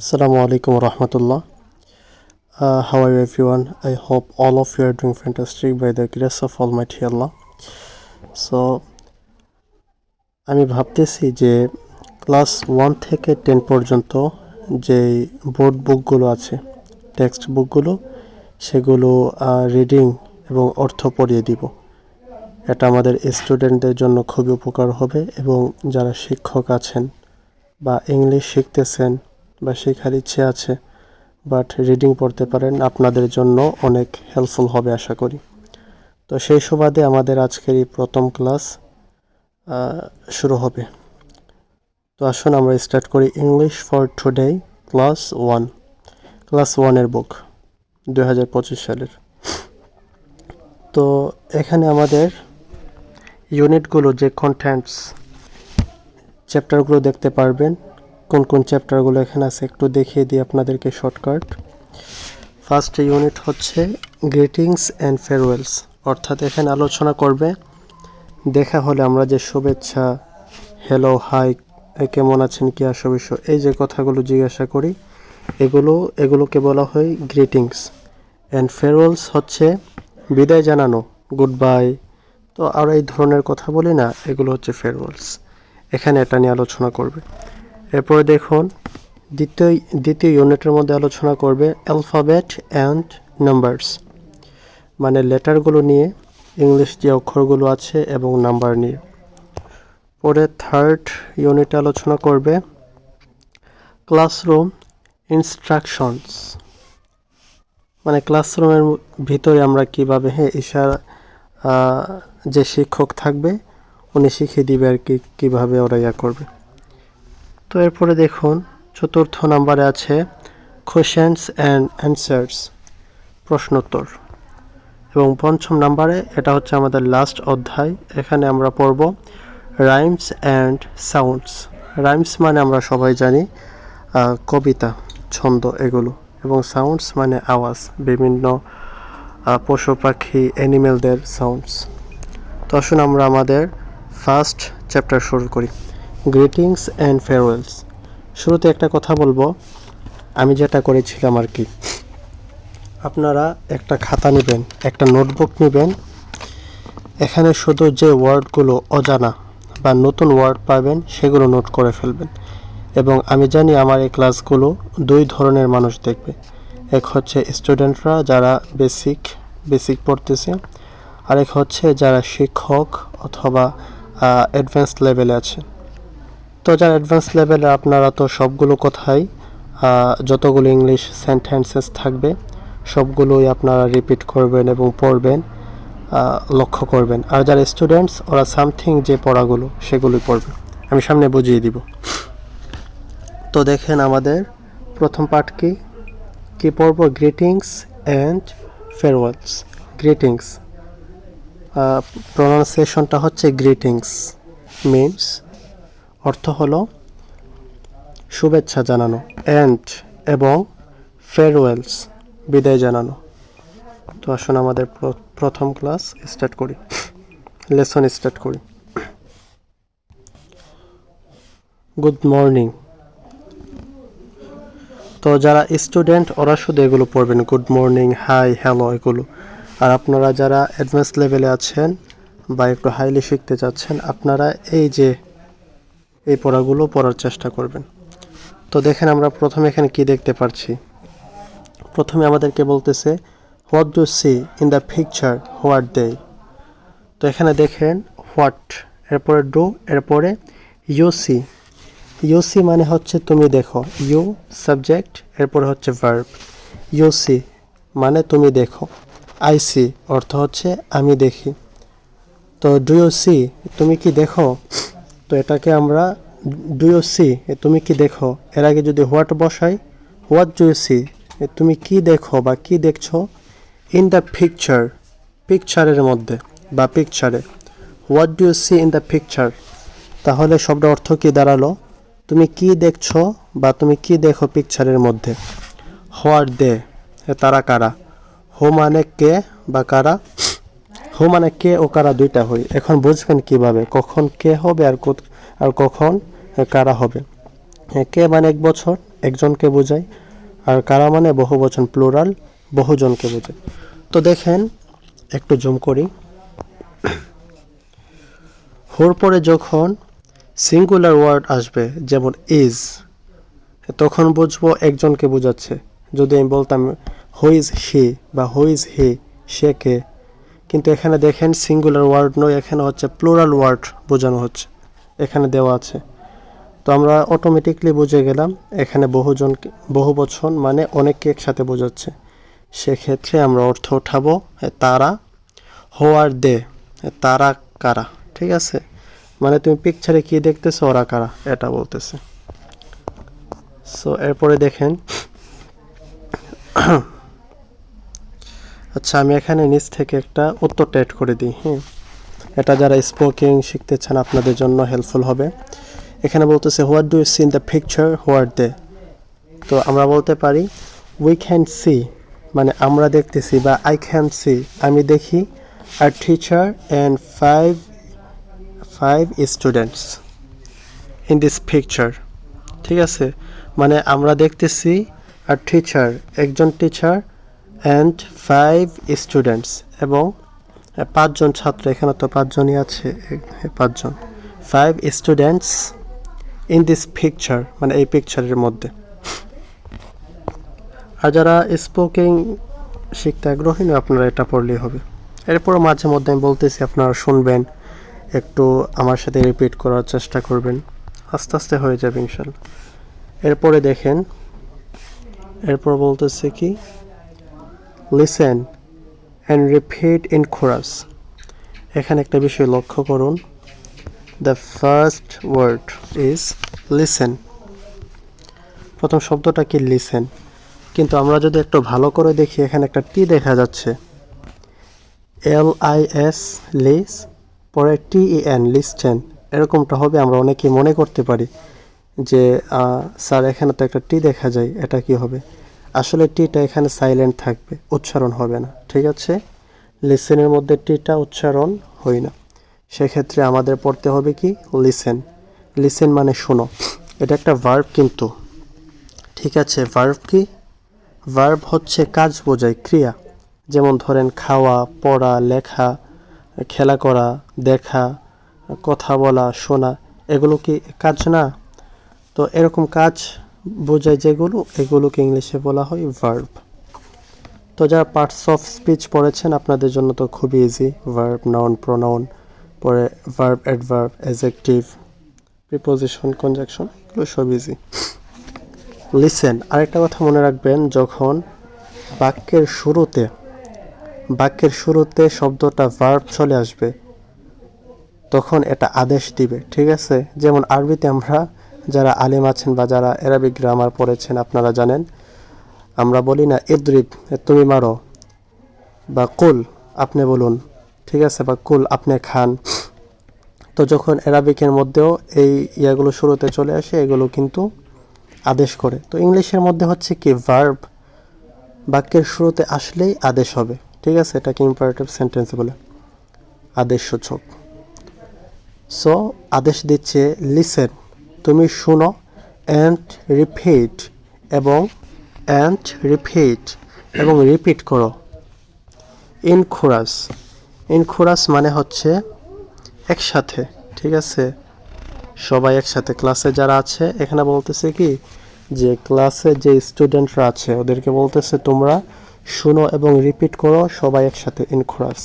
Assalamu alaikum warahmatullah. How are you everyone? I hope all of you are doing fantastic by the grace of Almighty Allah. So আমি ভাবতেছি যে class 1 থেকে 10 পর্যন্ত যে board বুকগুলো আছে, text বুকগুলো, সেগুলো reading এবং অর্থ পড়িয়ে দিব। এটা আমাদের স্টুডেন্টদের জন্য খুবই উপকার হবে এবং যারা শিক্ষক আছেন বা ইংলিশ শিখতেছেন বা শেখার ইচ্ছে আছে বাট রিডিং পড়তে পারেন, আপনাদের জন্য অনেক হেল্পফুল হবে আশা করি। তো সেই সুবাদে আমাদের আজকের এই প্রথম ক্লাস শুরু হবে। তো আসুন আমরা স্টার্ট করি। English for today class 1, class 1-এর বুক 2025 সালের। তো এখানে আমাদের ইউনিটগুলো যে কন্টেন্টস চ্যাপ্টারগুলো দেখতে পারবেন, কোন কোন চ্যাপ্টারগুলো এখানে আছে একটু দেখিয়ে দিই আপনাদেরকে শর্টকাট। ফার্স্ট ইউনিট হচ্ছে গ্রিটিংস অ্যান্ড ফেয়ারওয়েলস, অর্থাৎ এখানে আলোচনা করবে দেখা হলে আমরা যে শুভেচ্ছা, হ্যালো, হাই, কেমন আছেন, কি আসবিশ্ব, এই যে কথাগুলো জিজ্ঞাসা করি, এগুলোকে বলা হয় গ্রিটিংস। অ্যান্ড ফেয়ারওয়েলস হচ্ছে বিদায় জানানো, গুড বাই। তো আর এই ধরনের কথা বলি না, এগুলো হচ্ছে ফেয়ারওয়েলস। এখানে এটা নিয়ে আলোচনা করবে। এরপরে দেখুন দ্বিতীয় ইউনিটের মধ্যে আলোচনা করবে অ্যালফাবেট অ্যান্ড নাম্বারস, মানে লেটারগুলো নিয়ে, ইংলিশ যে অক্ষরগুলো আছে এবং নাম্বার নিয়ে। পরে থার্ড ইউনিটে আলোচনা করবে ক্লাসরুম ইনস্ট্রাকশনস, মানে ক্লাসরুমের ভিতরে আমরা কীভাবে ইশারা যে শিক্ষক থাকবে উনি শিখিয়ে দিবে আর কি কীভাবে ওরা করবে। তো এরপরে দেখুন চতুর্থ নাম্বারে আছে কোয়েশ্চেনস অ্যান্ড অ্যান্সার্স, প্রশ্নোত্তর। এবং পঞ্চম নাম্বারে এটা হচ্ছে আমাদের লাস্ট অধ্যায়, এখানে আমরা পড়ব রাইমস অ্যান্ড সাউন্ডস। রাইমস মানে আমরা সবাই জানি কবিতা, ছন্দ এগুলো, এবং সাউন্ডস মানে আওয়াজ, বিভিন্ন পশু পাখি অ্যানিমেলদের সাউন্ডস। তো আসুন আমরা আমাদের ফার্স্ট চ্যাপ্টার শুরু করি, গ্রিটিংস অ্যান্ড ফেয়ারওয়েলস। শুরুতে একটা কথা বলবো, আমি যেটা করেছিলাম আর কি, আপনারা একটা খাতা নেবেন, একটা নোটবুক নেবেন, এখানে শুধু যে ওয়ার্ডগুলো অজানা বা নতুন ওয়ার্ড পাবেন সেগুলো নোট করে ফেলবেন। এবং আমি জানি আমার এই ক্লাসগুলো দুই ধরনের মানুষ দেখবে, এক হচ্ছে স্টুডেন্টরা যারা বেসিক পড়তেছে, আর এক হচ্ছে যারা শিক্ষক অথবা অ্যাডভান্স লেভেলে আছে। তো যারা অ্যাডভান্স লেভেলে আপনারা তো সবগুলো কথাই, যতগুলো ইংলিশ সেন্টেন্সেস থাকবে সবগুলোই আপনারা রিপিট করবেন এবং পড়বেন, লক্ষ্য করবেন। আর যারা স্টুডেন্টস ওরা সামথিং যে পড়াগুলো সেগুলোই পড়বে, আমি সামনে বুঝিয়ে দিব। তো দেখেন আমাদের প্রথম পার্ট কি পড়ব, গ্রিটিংস অ্যান্ড ফেয়ারওয়েলস। গ্রিটিংস প্রনাউন্সিয়েশনটা হচ্ছে গ্রিটিংস, মিনস অর্থ হলো শুভেচ্ছা জানানো, অ্যান্ড এবং ফেয়ারওয়েলস বিদায় জানানো। তো আসুন আমাদের প্রথম ক্লাস স্টার্ট করি, লেসন স্টার্ট করি। Good morning. তো যারা স্টুডেন্ট ওরা শুধু এগুলো পড়বেন, গুড মর্নিং, হাই, হ্যালো এগুলো। আর আপনারা যারা অ্যাডভান্স লেভেলে আছেন বা একটু হাইলি শিখতে চাচ্ছেন, আপনারা এই পড়াগুলো পড়ার চেষ্টা করবেন। তো দেখেন আমরা প্রথমে এখানে কি দেখতে পাচ্ছি। প্রথমে আমাদেরকে বলতেছে what do see in the picture, what they. তো এখানে দেখেন হোয়াট, এরপরে ডু, এরপরে ইউ সি মানে হচ্ছে তুমি দেখো, ইউ সাবজেক্ট, এরপরে হচ্ছে ভার্ব। ইউ সি মানে তুমি দেখো, আই সি অর্থ হচ্ছে আমি দেখি। তো ডু ইউ সি তুমি কি দেখো, তো এটাকে আমরা ডু ইউ সি তুমি কি দেখো, এর আগে যদি হোয়াট বসাই, হোয়াট ডু ইউ সি তুমি কি দেখো বা কি দেখছো, ইন দ্য পিকচার পিকচারের মধ্যে বা পিকচারে, what do you see in the picture, তাহলে শব্দ অর্থ কি দাঁড়ালো, তুমি কি দেখছো বা তুমি কি দেখো পিকচারের মধ্যে। হোয়াট দে তারা কারা, হো মানে কে বা কারা, হো মানে কে ও কারা দুইটা হয়। এখন বুঝবেন কিভাবে কখন কে হবে আর কখন কারা হবে। কে মানে 1 বছর, একজনকে বোঝায়, আর কারা মানে বহুবচন প্লুরাল বহুজনকে বোঝায়। তো দেখেন একটু জুম করি। হোর পরে যখন সিঙ্গুলার ওয়ার্ড আসবে যেমন ইজ, তখন বুঝবো একজনকে বোঝাচ্ছে। যদি আমি বলতাম হু ইজ হি বা হু ইজ হি, সে কে, কিন্তু এখানে দেখেন সিঙ্গুলার ওয়ার্ড নয়, এখানে হচ্ছে প্লুরাল ওয়ার্ড বোঝানো হচ্ছে, এখানে দেওয়া আছে। তো আমরা অটোমেটিকলি বুঝে গেলাম এখানে বহুবচন মানে অনেককে একসাথে বোঝাচ্ছে। সেক্ষেত্রে আমরা অর্থ উঠাবো তারা, হু আর দে, তারা কারা, ঠিক আছে, মানে তুমি পিকচারে কি দেখতেছো ওরা কারা এটা বলতেছে। সো এরপরে দেখেন আচ্ছা আমি এখানে নিচ থেকে একটা উত্তরটা অ্যাড করে দিই। এটা যারা স্পোকিং শিখতে চান আপনাদের জন্য হেল্পফুল হবে। এখানে বলতেছে what do you see in the picture, who are they. তো আমরা বলতে পারি উই ক্যান সি, মানে আমরা দেখতেছি, বা আই ক্যান সি, আমি দেখি, আর teacher and five students in this picture, ঠিক আছে, মানে আমরা দেখতেছি আর টিচার, একজন টিচার, অ্যান্ড 5 স্টুডেন্টস, এবং 5 জন ছাত্র, এখানে তো 5 জনই আছে, 5 জন, 5 স্টুডেন্টস ইন দিস পিকচার, মানে এই পিকচারের মধ্যে। আর যারা স্পোকিং শিখতে আগ্রহী নয় আপনারা এটা পড়লেই হবে। এরপর মাঝে মধ্যে আমি বলতেছি আপনারা শুনবেন, একটু আমার সাথে রিপিট করার চেষ্টা করবেন, আস্তে আস্তে হয়ে যাবে ইনশাল্লাহ। এরপরে দেখেন, এরপর বলতেছে কি listen and repeat in chorus. এখানে একটা বিষয় লক্ষ্য করুন, the first word is listen. প্রথম শব্দটা কি লিসেন, কিন্তু আমরা যদি একটু ভালো করে দেখি এখানে একটা টি দেখা যাচ্ছে, LIS লিস, পরে TEN লিস্টেন, এরকমটা হবে। আমরা অনেকেই মনে করতে পারি যে স্যার এখানে তো একটা টি দেখা যায়, এটা কি হবে, আসলে টিটা এখানে সাইলেন্ট থাকবে, উচ্চারণ হবে না, ঠিক আছে, লিসেনের মধ্যে টিটা উচ্চারণ হয় না। সেক্ষেত্রে আমাদের পড়তে হবে কি লিসেন। লিসেন মানে শোনো, এটা একটা ভার্ব কিন্তু, ঠিক আছে, ভার্ব কি, ভার্ব হচ্ছে কাজ বোঝায়, ক্রিয়া, যেমন ধরেন খাওয়া, পড়া, লেখা, খেলা করা, দেখা, কথা বলা, শোনা, এগুলো কি কাজ না? তো এরকম কাজ বোঝায় যেগুলো, এগুলোকে ইংলিশে বলা হয় ভার্ব। তো যারা পার্টস অফ স্পিচ পড়েছেন আপনাদের জন্য তো খুবই ইজি, ভার্ব, নাউন, প্রোনাউন, পরে verb, adverb, adjective, preposition, conjunction, এগুলো সব ইজি। লিসেন, আরেকটা কথা মনে রাখবেন, যখন বাক্যের শুরুতে শব্দটা ভার্ব চলে আসবে তখন এটা আদেশ দিবে, ঠিক আছে, যেমন আরবিতে আমরা যারা আলেম আছেন বা যারা অ্যারাবিক গ্রামার পড়েছেন আপনারা জানেন, আমরা বলি না ইদরিব, তুমি মারো, বা কুল, আপনি বলুন, ঠিক আছে, বা কুল, আপনি খান। তো যখন অ্যারাবিকের মধ্যেও এই ইয়াগুলো শুরুতে চলে আসে, এগুলো কিন্তু আদেশ করে। তো ইংলিশের মধ্যে হচ্ছে কি ভার্ব বাক্যের শুরুতে আসলেই আদেশ হবে, ঠিক আছে, এটাকে ইম্পারেটিভ সেন্টেন্স বলে, আদেশসূচক। সো আদেশ দিচ্ছে লিসেন, তুমি শুনো, অ্যান্ড রিপিট, এবং রিপিট করো, ইন কোরাস মানে হচ্ছে একসাথে, ঠিক আছে, সবাই একসাথে, ক্লাসে যারা আছে, এখানে বলতেছে কি যে ক্লাসে যে স্টুডেন্টরা আছে ওদেরকে বলতেছে তোমরা শুনো এবং রিপিট করো সবাই একসাথে, ইন কোরাস।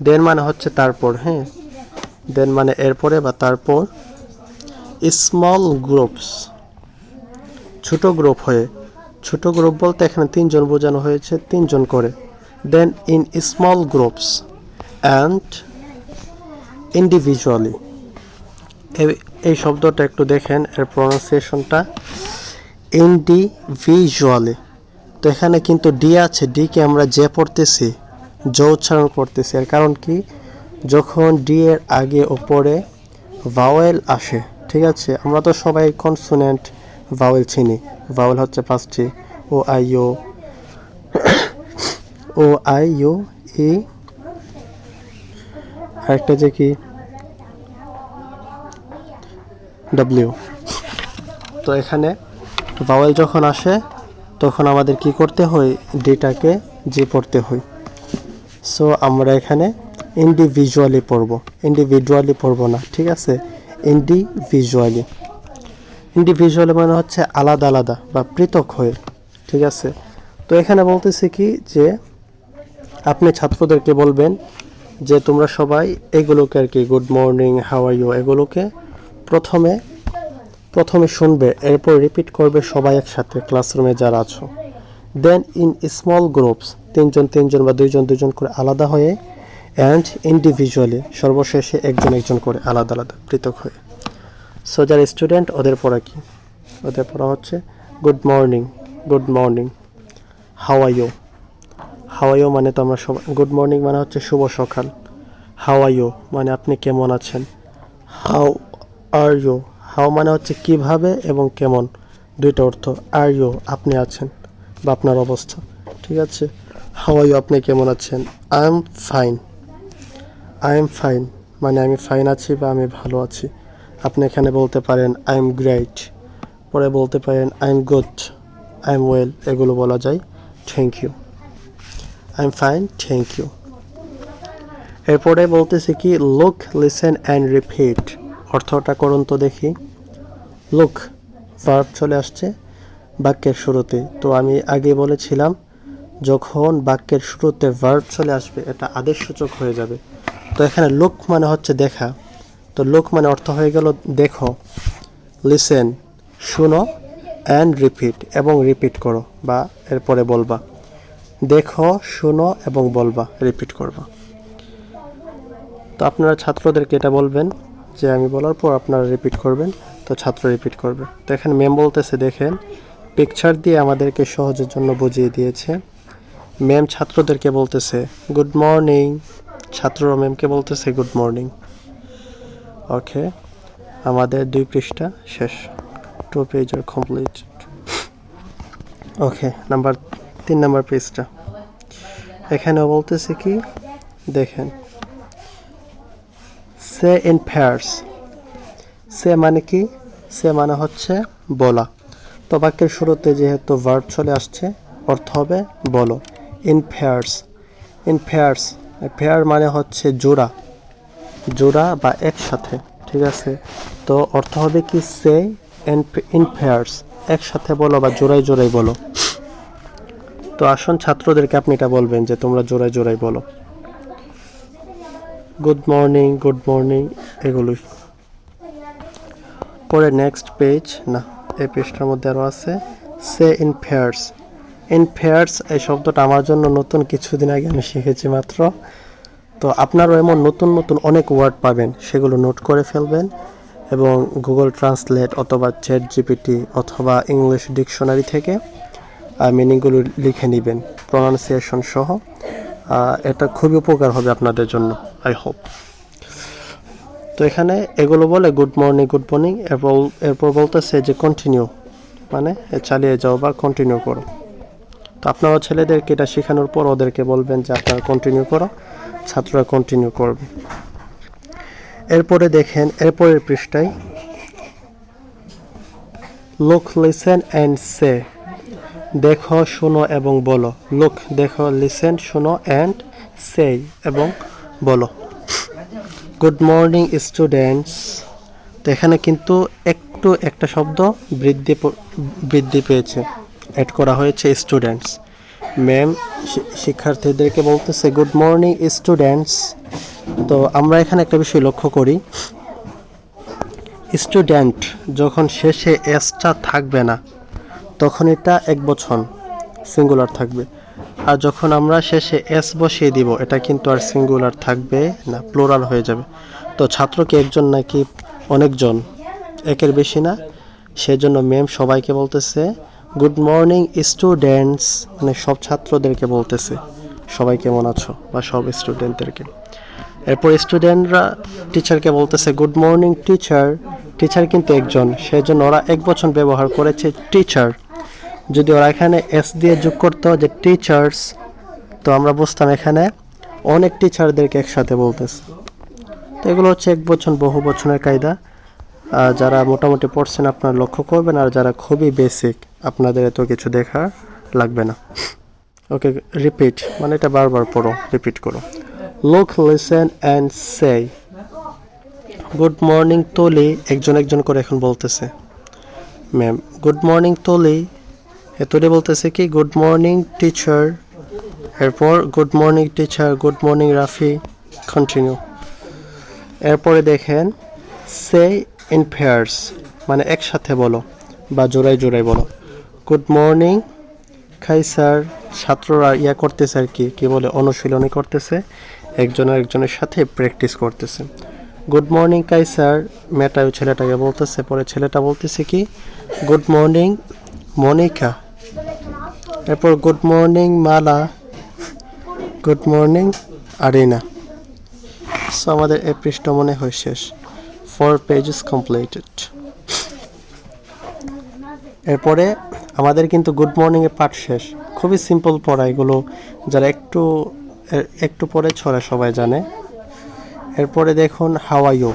দেন মানে হচ্ছে তারপর, দেন মানে এরপরে বা তারপর। স্মল গ্রুপস, ছোট গ্রুপ হয়ে, ছোট গ্রুপ বলতে এখানে 3 জন বোঝানো হয়েছে, 3 জন করে। Then in small groups and individually, এই শব্দটা একটু দেখেন, এর প্রনাউন্সিয়েশনটা ইন্ডিভিজুয়ালি। তো এখানে কিন্তু ডি আছে, ডিকে আমরা যে পড়তেছি, জ উচ্চারণ করতেছি, এর কারণ কি, যখন ডি এর আগে ওপরে ভাওয়েল আসে, ঠিক আছে, আমরা তো সবাই কনসোনেন্ট ভাওয়েল চিনি, ভাওয়েল হচ্ছে 5টি, ও আই ইউ ই, আরেকটা যে কি ডাব্লিউ। তো এখানে ভাওয়েল যখন আসে তখন আমাদের কি করতে হয়, ডিটাকে জি পড়তে হয়। সো আমরা এখানে ইন্ডিভিজুয়ালি পড়ব না, ঠিক আছে? ইন্ডিভিজুয়ালি মানে হচ্ছে আলাদা আলাদা বা পৃথক হয়ে, ঠিক আছে? তো এখানে বলতেছে কি যে আপনি ছাত্রদেরকে বলবেন যে তোমরা সবাই এগুলোকে আর কি, good morning, how are you, এগুলোকে প্রথমে শুনবে, এরপর রিপিট করবে সবাই একসাথে ক্লাসরুমে যারা আছো। দেন ইন স্মল গ্রুপস, তিনজন বা দুইজন করে আলাদা হয়ে, অ্যান্ড ইন্ডিভিজুয়ালি, সর্বশেষে একজন করে আলাদা আলাদা পৃথক হয়ে। সো যারা স্টুডেন্ট ওদের পড়া কি? ওদের পড়া হচ্ছে good morning, how are you মানে তো আমরা সবাই, গুড মর্নিং মানে হচ্ছে শুভ সকাল, হাউ আর ইউ মানে আপনি কেমন আছেন, হাউ আর ইউ, হাউ মানে হচ্ছে কিভাবে এবং কেমন, দুইটা অর্থ। আর ইউ আপনি আছেন বা আপনার অবস্থা, ঠিক আছে? হাউ আর ইউ আপনি কেমন আছেন। আই এম ফাইন মানে আমি ফাইন আছি বা আমি ভালো আছি। আপনি এখানে বলতে পারেন আই এম গ্রেট, পরে বলতে পারেন I am good, I am well, এগুলো বলা যায় thank you, I am fine, thank you. এরপরে বলতেছি কি লুক, লিসেন অ্যান্ড রিপিট। অর্থটা করুন তো দেখি। লুক ভার্ব চলে আসছে বাক্যের শুরুতে। তো আমি আগে বলেছিলাম যখন বাক্যের শুরুতে ভার্ব চলে আসবে এটা আদেশসূচক হয়ে যাবে। তো এখানে লুক মানে হচ্ছে দেখা, তো লুক মানে অর্থ হয়ে গেল দেখো, লিসেন শুনো, অ্যান্ড রিপিট এবং রিপিট করো বা এরপরে বলবা। দেখো, শুনো এবং বলবা, রিপিট করবা। তো আপনারা ছাত্রদেরকে এটা বলবেন যে আমি বলার পর আপনারা রিপিট করবেন, তো ছাত্র রিপিট করবে। তো এখানে ম্যাম বলতেছে দেখেন, পিকচার দিয়ে আমাদেরকে সহজের জন্য বুঝিয়ে দিয়েছে। ম্যাম ছাত্রদেরকে বলতেছে গুড মর্নিং, ছাত্ররা ম্যামকে বলতেছে গুড মর্নিং। ওকে, আমাদের 2 পৃষ্ঠা শেষ, 2 পেজ আর কমপ্লিট। ওকে, 3 নাম্বার পেজটা। এখানেও বলতেছে কি দেখেন, সে ইন পেয়ার্স। সে মানে কি? সে মানে হচ্ছে বলা। তো বাক্যের শুরুতে যেহেতু ভার্ব চলে আসছে অর্থ হবে বলো। ইন পেয়ার্স, পেয়ার মানে হচ্ছে জোড়া বা একসাথে, ঠিক আছে? তো অর্থ হবে কি সে ইন পেয়ার্স, একসাথে বলো বা জোড়ায় বলো। তো আসুন ছাত্রদেরকে আপনি এটা বলবেন যে তোমরা জোড়ায় বলো গুড মর্নিং এগুলোই। পরে নেক্সট পেজ, না এই পেজটার মধ্যে আরও আছে সে ইন পেয়ার্স। এই শব্দটা আমার জন্য নতুন, কিছুদিন আগে আমি শিখেছি মাত্র। তো আপনারও এমন নতুন অনেক ওয়ার্ড পাবেন, সেগুলো নোট করে ফেলবেন এবং গুগল ট্রান্সলেট অথবা চ্যাট জিপিটি অথবা ইংলিশ ডিকশনারি থেকে মিনিংগুলো লিখে নেবেন প্রনাউন্সিয়েশন সহ। এটা খুবই উপকার হবে আপনাদের জন্য, আই হোপ। তো এখানে এগুলো বলে গুড মর্নিং, এরপর বলতেছে যে কন্টিনিউ মানে চালিয়ে যাও বা কন্টিনিউ করো। তো আপনারা ছেলেদেরকে এটা শেখানোর পর ওদেরকে বলবেন যে আপনারা কন্টিনিউ করো, ছাত্ররা কন্টিনিউ করবে। এরপরে দেখেন এরপরের পৃষ্ঠায় লুক, লিসেন অ্যান্ড সে, দেখো, শোনো এবং বলো। লুক দেখো, লিসেন শোনো, অ্যান্ড সে এবং বলো। Good morning students. তো এখানে কিন্তু একটা শব্দ বৃদ্ধি পেয়েছে, অ্যাড করা হয়েছে স্টুডেন্টস। ম্যাম শিক্ষার্থীদেরকে বলতেছে গুড মর্নিং স্টুডেন্টস। তো আমরা এখানে একটা বিষয় লক্ষ্য করি, স্টুডেন্ট যখন শেষে এসটা থাকবে না তখন এটা একবচন সিঙ্গুলার থাকবে, আর যখন আমরা শেষে এস বসিয়ে দিব এটা কিন্তু আর সিঙ্গুলার থাকবে না, প্লুরাল হয়ে যাবে। তো ছাত্র কি একজন নাকি অনেকজন? একের বেশি না, সেজন্য ম্যাম সবাইকে বলতেছে গুড মর্নিং স্টুডেন্টস, মানে সব ছাত্রদেরকে বলতেছে সবাই কেমন আছো বা সব স্টুডেন্টদেরকে। এরপর স্টুডেন্টরা টিচারকে বলতেছে গুড মর্নিং টিচার কিন্তু একজন, সেজন্য ওরা একবচন ব্যবহার করেছে টিচার। যদি ওরা এখানে এস দিয়ে যোগ করতো যে টিচার্স, তো আমরা বুঝতাম এখানে অনেক টিচারদেরকে একসাথে বলতেছে। তো এগুলো হচ্ছে একবচন বহু বচনের কায়দা। যারা মোটামুটি পড়ছেন আপনারা লক্ষ্য করবেন, আর যারা খুবই বেসিক আপনাদের এত কিছু দেখা লাগবে না। ওকে, রিপিট মানে এটা বারবার পড়ো, রিপিট করো। Look, listen and say. Good morning তুলি, একজন করে এখন বলতেছে ম্যাম। গুড মর্নিং তুলি, তুলি বলতেছে কি গুড মর্নিং টিচার। এরপর good morning teacher, good morning Rafi, continue. এরপরে দেখেন সে ইন পেয়ার্স মানে একসাথে বলো বা জোড়ায় জোড়ায় বলো। গুড মর্নিং কাইসার, ছাত্ররা করতেছে আর কি বলে অনুশীলনী করতেছে, একজনের সাথে প্র্যাকটিস করতেছে। গুড মর্নিং কাইসার, মেয়েটা ওই ছেলেটাকে বলতেছে, পরে ছেলেটা বলতেছে কি গুড মর্নিং মনিকা। এরপর good morning Mala, good morning Arina. So আমাদের এই পৃষ্ঠ মনে হয় শেষ। 4 pages completed. এরপরে আমাদের কিন্তু গুড মর্নিং এর পাঠ শেষ। খুবই সিম্পল পড়া এগুলো, যারা একটু পরে ছড়া সবাই জানে। এরপরে দেখুন হাউ আর ইউ।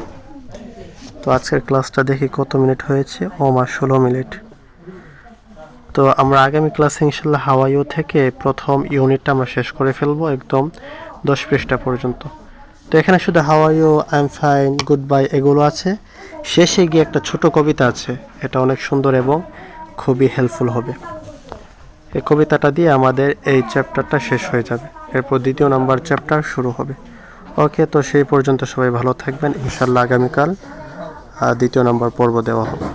তো আজকের ক্লাসটা দেখি কত মিনিট হয়েছে, ও মা 16 মিনিট। তো আমরা আগামী ক্লাসে ইনশাল্লাহ হাউ আর ইউ থেকে প্রথম ইউনিটটা আমরা শেষ করে ফেলবো একদম 10 পৃষ্ঠা পর্যন্ত। তো এখানে শুধু how are you, I am fine, good bye এগুলো আছে। শেষে গিয়ে একটা ছোট কবিতা আছে, এটা অনেক সুন্দর এবং খুবই হেল্পফুল হবে। এই কবিতাটা দিয়ে আমাদের এই চ্যাপ্টারটা শেষ হয়ে যাবে, এরপর 2য় নাম্বার চ্যাপ্টার শুরু হবে। ওকে, তো সেই পর্যন্ত সবাই ভালো থাকবেন। ইনশাল্লাহ আগামীকাল 2য় নাম্বার পর্ব দেওয়া হবে।